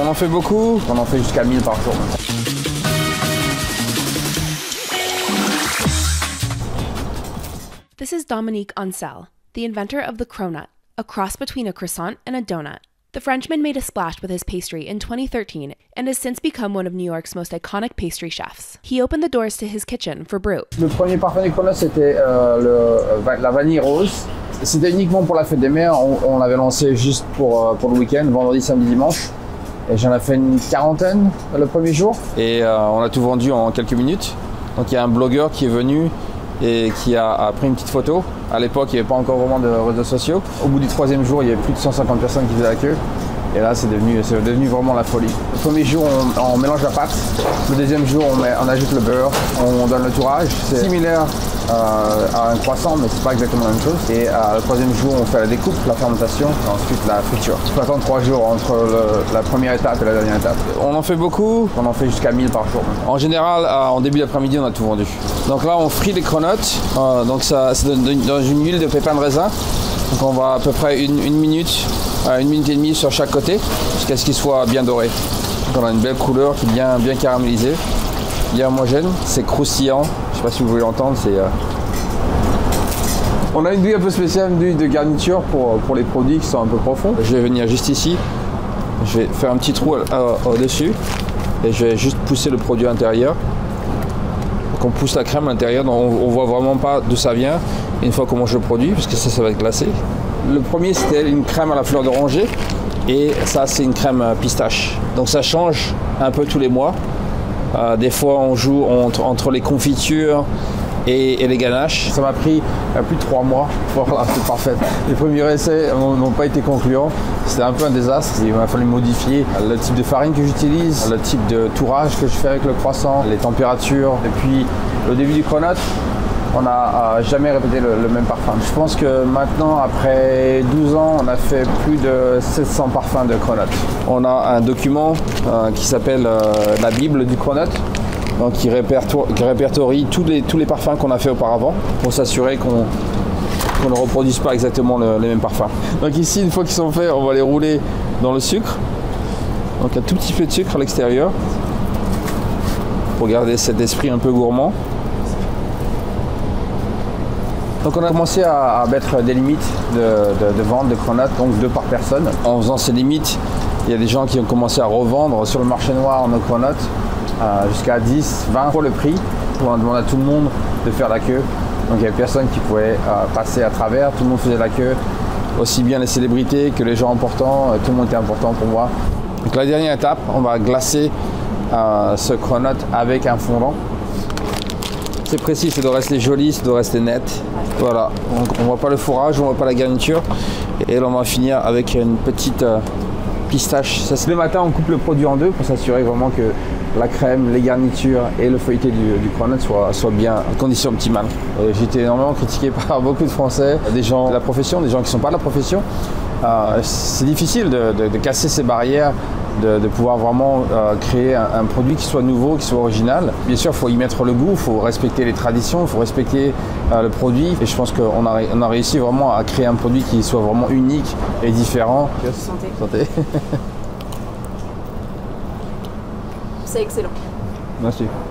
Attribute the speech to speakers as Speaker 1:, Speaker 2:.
Speaker 1: en fait beaucoup, on en fait jusqu'à 1000 par jour.
Speaker 2: This is Dominique Ancel, the inventor of the cronut, a cross between a croissant and a donut. The Frenchman made a splash with his pastry in 2013 and has since become one of New York's most iconic pastry chefs. He opened the doors to his kitchen for Brut.
Speaker 1: Le premier parfum du cronut, c'était la vanille rose. C'était uniquement pour la fête des mères. On l'avait lancé juste pour le week-end, vendredi, samedi, dimanche. Et j'en ai fait une quarantaine le premier jour. Et on a tout vendu en quelques minutes. Donc il y a un blogueur qui est venu et qui a pris une petite photo. À l'époque, il n'y avait pas encore vraiment de réseaux sociaux. Au bout du troisième jour, il y avait plus de 150 personnes qui faisaient la queue. Et là, c'est devenu vraiment la folie. Le premier jour, on mélange la pâte. Le deuxième jour, on ajoute le beurre. On donne le tourage. C'est similaire à un croissant, mais c'est pas exactement la même chose. Et le troisième jour, on fait la découpe, la fermentation, et ensuite la friture. Il faut attendre 3 jours entre la première étape et la dernière étape. On en fait beaucoup, on en fait jusqu'à 1000 par jour. En général, en début d'après-midi, on a tout vendu. Donc là, on frit les cronuts. Donc ça, c'est dans une huile de pépins de raisin. Donc on va à peu près une minute et demie sur chaque côté, jusqu'à ce qu'il soit bien doré. Donc on a une belle couleur qui est bien caramélisée, bien homogène, c'est croustillant. Je ne sais pas si vous voulez l'entendre. On a une douille un peu spéciale, une douille de garniture pour les produits qui sont un peu profonds. Je vais venir juste ici, je vais faire un petit trou au-dessus et je vais juste pousser le produit à l'intérieur. Donc on pousse la crème à l'intérieur, on ne voit vraiment pas d'où ça vient une fois qu'on mange le produit, parce que ça va être glacé. Le premier, c'était une crème à la fleur d'oranger et ça, c'est une crème pistache. Donc ça change un peu tous les mois. Des fois, on joue entre les confitures et les ganaches. Ça m'a pris plus de 3 mois pour avoir la recette parfaite. Les premiers essais n'ont pas été concluants. C'était un peu un désastre. Il m'a fallu modifier le type de farine que j'utilise, le type de tourage que je fais avec le croissant, les températures. Et puis, au début du cronut, on n'a jamais répété le même parfum. Je pense que maintenant, après 12 ans, on a fait plus de 700 parfums de cronut. On a un document qui s'appelle la Bible du cronut, donc qui répertorie tous les parfums qu'on a fait auparavant pour s'assurer qu'on ne reproduise pas exactement les mêmes parfums. Donc ici, une fois qu'ils sont faits, on va les rouler dans le sucre. Donc un tout petit peu de sucre à l'extérieur pour garder cet esprit un peu gourmand. Donc on a commencé à mettre des limites de vente de cronut, donc 2 par personne. En faisant ces limites, il y a des gens qui ont commencé à revendre sur le marché noir nos cronuts jusqu'à 10, 20 pour le prix. On a demandé à tout le monde de faire la queue. Donc il n'y avait personne qui pouvait passer à travers, tout le monde faisait la queue. Aussi bien les célébrités que les gens importants, tout le monde était important pour moi. Donc la dernière étape, on va glacer ce cronut avec un fondant. C'est précis, ça doit rester joli, ça doit rester net. Voilà, donc on ne voit pas le fourrage, on ne voit pas la garniture. Et là on va finir avec une petite pistache. Le matin on coupe le produit en 2 pour s'assurer vraiment que la crème, les garnitures et le feuilleté du cronut soient bien en conditions optimales. J'ai été énormément critiqué par beaucoup de Français, des gens de la profession, des gens qui ne sont pas de la profession. C'est difficile de casser ces barrières, de pouvoir vraiment créer un produit qui soit nouveau, qui soit original. Bien sûr, il faut y mettre le goût, il faut respecter les traditions, il faut respecter le produit. Et je pense qu'on a réussi vraiment à créer un produit qui soit vraiment unique et différent.
Speaker 3: Santé.
Speaker 1: Santé.
Speaker 3: C'est excellent.
Speaker 1: Merci.